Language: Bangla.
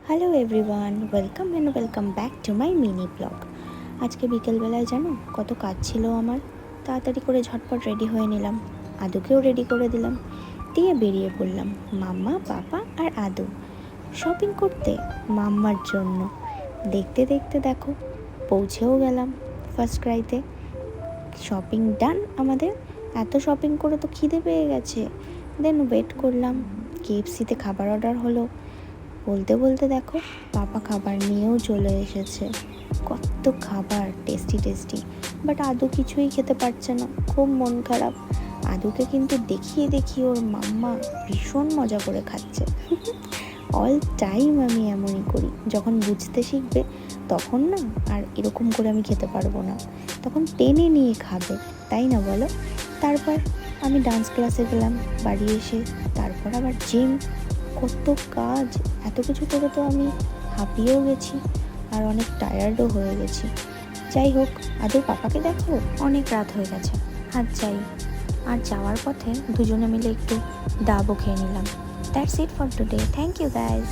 Hello everyone, welcome back to my mini blog. আজকে বিকেলবেলায় জানো কত কাজ ছিল আমার। তাড়াতাড়ি করে ঝটপট রেডি হয়ে নিলাম, আদুকেও রেডি করে দিলাম, দিয়ে বেরিয়ে পড়লাম মাম্মা, পাপা আর আদু শপিং করতে মাম্মার জন্য। দেখতে দেখতে দেখো পৌঁছেও গেলাম ফার্স্ট ক্রাইতে। শপিং ডান আমাদের। এত শপিং করে তো খিদে পেয়ে গেছে। দেন ওয়েট করলাম, কেএফসিতে খাবার অর্ডার হলো। বলতে বলতে দেখো পাপা খাবার নিয়েও চলে এসেছে। কত খাবার, টেস্টি টেস্টি। বাট আদু কিছুই খেতে পারছে না, খুব মন খারাপ। আদুকে কিন্তু দেখিয়ে দেখিয়ে ওর মাম্মা ভীষণ মজা করে খাচ্ছে। অল টাইম আমি এমনই করি, যখন বুঝতে শিখবে তখন না আর এরকম করে আমি খেতে পারবো না, তখন টেনে নিয়ে খাবে, তাই না বলো? তারপর আমি ডান্স ক্লাসে গেলাম, বাড়ি এসে তারপর আবার জিম, কত কাজ। এত কিছু করে তো আমি হাঁপিয়েও গেছি আর অনেক টায়ার্ডও হয়ে গেছি। যাই হোক, আদৌ পাপাকে দেখো, অনেক রাত হয়ে গেছে, আর যাই। আর যাওয়ার পথে দুজনে মিলে একটু ডাবও খেয়ে নিলাম। That's it for today. Thank you guys.